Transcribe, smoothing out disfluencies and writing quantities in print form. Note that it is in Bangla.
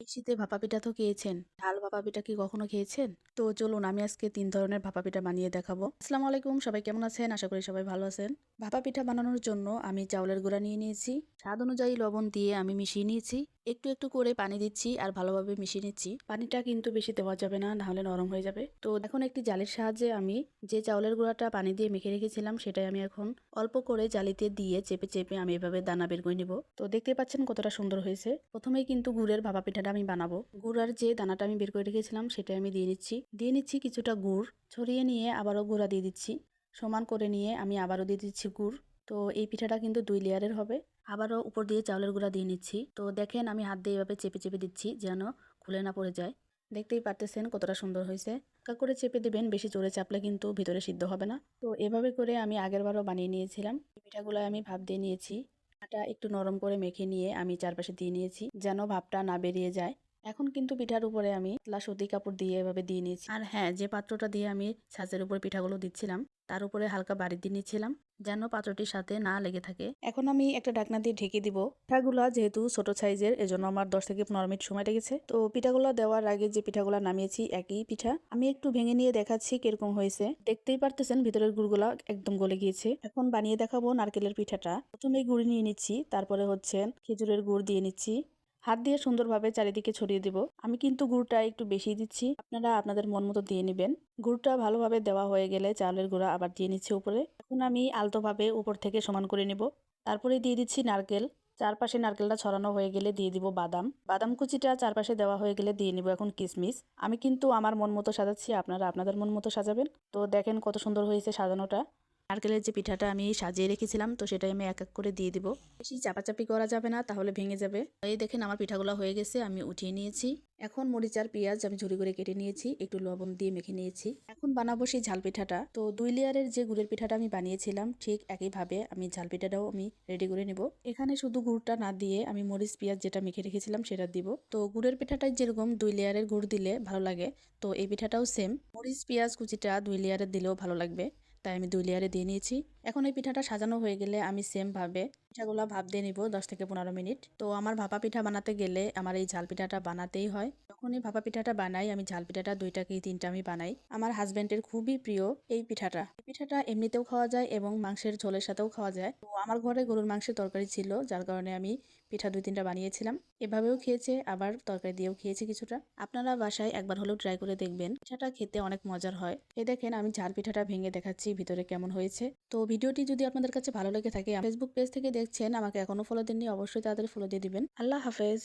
এই শীতে ভাপা পিঠা তো খেয়েছেন। ঝাল ভাপা পিঠা কি কখনো খেয়েছেন? তো চলুন আমি আজকে ৩ ধরনের ভাপা পিঠা বানিয়ে দেখাবো। আসসালামু আলাইকুম, সবাই কেমন আছেন? আশা করি সবাই ভালো আছেন। ভাপা পিঠা বানানোর জন্য আমি চাউলের গুঁড়া নিয়ে নিয়েছি। স্বাদ অনুযায়ী লবণ দিয়ে আমি মিশিয়ে নিয়েছি। একটু একটু করে পানি দিচ্ছি আর ভালোভাবে মিশিয়ে নিচ্ছি। পানিটা কিন্তু বেশি দেওয়া যাবে না, নাহলে নরম হয়ে যাবে। তো এখন একটি জালির সাহায্যে আমি যে চাউলের গুঁড়াটা পানি দিয়ে মেখে রেখেছিলাম সেটাই আমি এখন অল্প করে জালিতে দিয়ে চেপে চেপে আমি এভাবে দানা বের করে নিব। তো দেখতে পাচ্ছেন কতটা সুন্দর হয়েছে। প্রথমেই কিন্তু গুড়ের ভাপা পিঠাটা আমি বানাবো। গুড়ার যে দানাটা আমি বের করে রেখেছিলাম সেটা আমি দিয়ে নিচ্ছি কিছুটা গুড় ছড়িয়ে নিয়ে আবারও গুঁড়া দিয়ে দিচ্ছি। সমান করে নিয়ে আমি আবারও দিয়ে দিচ্ছি গুড়। তো এই পিঠাটা কিন্তু ২ লেয়ারের হবে। আবারও উপর দিয়ে চাউলের গুঁড়া দিয়ে নিচ্ছি। তো দেখেন আমি হাত দিয়ে এভাবে চেপে চেপে দিচ্ছি যেন খুলে না পড়ে যায়। দেখতেই পারতেছেন কতটা সুন্দর হয়েছে। হালকা করে চেপে দিবেন, বেশি জোরে চাপলে কিন্তু ভিতরে সিদ্ধ হবে না। তো এভাবে করে আমি আগেরবারও বানিয়ে নিয়েছিলাম। এই পিঠাগুলো আমি ভাপ দিয়ে নিয়েছি। আটা একটু নরম করে মেখে নিয়ে আমি চারপাশে দিয়ে নিয়েছি যেন ভাপটা না বেরিয়ে যায়। এখন কিন্তু পিঠার উপরে আমি পাতলা সুতি কাপড় দিয়ে এভাবে দিয়ে নিয়েছি। আর হ্যাঁ, যে পাত্রটা দিয়ে আমি ছাঁচের উপরে পিঠাগুলো দিচ্ছিলাম তার উপরে হালকা বাড়ি দিয়ে নিচ্ছিলাম যেন পাত্রটির সাথে না লেগে থাকে। এখন আমি একটা ঢাকনা দিয়ে ঢেকে দিব। পিঠাগুলা যেহেতু ছোট সাইজের এজন্য আমার ১০ থেকে ১৫ মিনিট সময় লেগেছে। তো পিঠাগুলা দেওয়ার আগে যে পিঠাগুলা নামিয়েছি একই পিঠা আমি একটু ভেঙে নিয়ে দেখাচ্ছি কিরকম হয়েছে। দেখতেই পারতেছেন ভিতরের গুড়গুলা একদম গলে গিয়েছে। এখন বানিয়ে দেখাবো নারকেলের পিঠাটা। প্রথমে গুড় নিয়ে নিচ্ছি, তারপরে হচ্ছে খেজুরের গুড় দিয়ে নিচ্ছি। হাত দিয়ে সুন্দরভাবে চারিদিকে ছড়িয়ে দিব। আমি কিন্তু গুড়টা একটু বেশি দিচ্ছি, আপনারা আপনাদের মন মতো দিয়ে নেবেন। গুড়টা ভালোভাবে দেওয়া হয়ে গেলে চালের গুঁড়া আবার দিয়ে নিচ্ছি উপরে। এখন আমি আলতোভাবে উপর থেকে সমান করে নেব। তারপরে দিয়ে দিচ্ছি নারকেল। চারপাশে নারকেলটা ছড়ানো হয়ে গেলে দিয়ে দিব বাদাম। বাদাম কুচিটা চারপাশে দেওয়া হয়ে গেলে দিয়ে নিব এখন কিশমিশ। আমি কিন্তু আমার মন মতো সাজাচ্ছি, আপনারা আপনাদের মন মতো সাজাবেন। তো দেখেন কত সুন্দর হয়েছে সাজানোটা। নারকেলের যে পিঠাটা আমি সাজিয়ে রেখেছিলাম তো সেটাই আমি এক এক করে দিয়ে দিব। বেশি চাপাচাপি করা যাবে না, তাহলে ভেঙে যাবে। এই দেখেন আমার পিঠাগুলো হয়ে গেছে, আমি উঠিয়ে নিয়েছি। এখন মরিচ আর পেঁয়াজ আমি ঝুরি করে কেটে নিয়েছি, একটু লবণ দিয়ে মেখে নিয়েছি। এখন বানাবো সেই ঝাল পিঠাটা। তো ২ লেয়ারের যে গুড়ের পিঠাটা আমি বানিয়েছিলাম ঠিক একইভাবে আমি ঝাল পিঠাটাও আমি রেডি করে নেব। এখানে শুধু গুড়টা না দিয়ে আমি মরিচ পেঁয়াজ যেটা মেখে রেখেছিলাম সেটা দিব। তো গুড়ের পিঠাটাই যেরকম ২ লেয়ারের গুড় দিলে ভালো লাগে, তো এই পিঠাটাও সেম মরিচ পেঁয়াজ কুচিটা ২ লেয়ারের দিলেও ভালো লাগবে, তাই আমি ২ লেয়ারে দিয়ে নিয়েছি। এখন এই পিঠাটা সাজানো হয়ে গেলে আমি সেম ভাবে পিঠাগুলো ভাপ দিয়ে নিব ১০ থেকে ১৫ মিনিট। তো আমার ভাপা পিঠা বানাতে গেলে আমার এই ঝাল পিঠাটা বানাতেই হয়। যখনই ভাপা পিঠাটা বানাই আমি ঝাল পিঠাটা ২টা কি ৩টা আমি বানাই। আমার হাজবেন্ডের খুবই প্রিয় এই পিঠাটা। এই পিঠাটা এমনিতেও খাওয়া যায় এবং মাংসের ঝোলের সাথেও খাওয়া যায়। তো আমার ঘরে গরুর মাংসের তরকারি ছিল, যার কারণে আমি পিঠা ২-৩টা বানিয়েছিলাম। এভাবেও খেয়েছে, আবার তরকারি দিয়েও খেয়েছি কিছুটা। আপনারা বাসায় একবার হলেও ট্রাই করে দেখবেন, পিঠাটা খেতে অনেক মজার হয়। এই দেখেন আমি ঝাল পিঠাটা ভেঙে দেখাচ্ছি ভিতরে কেমন হয়েছে। তো ভিডিওটি যদি আপনাদের কাছে ভালো লেগে থাকে, ফেসবুক পেজ থেকে দেখছেন, আমাকে এখনো ফলো দেননি, অবশ্যই তাড়াতাড়ি ফলো দিয়ে দিবেন। আল্লাহ হাফেজ।